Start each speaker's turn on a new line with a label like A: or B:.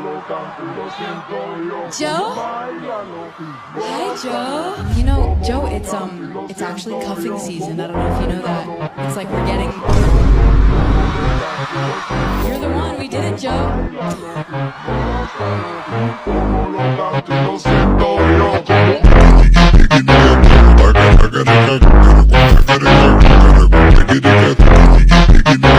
A: Joe? Hi, Joe. You know, Joe, it's actually cuffing season. I don't know if you know that. It's like we're getting... You're the one. We did it, Joe.
B: I gotta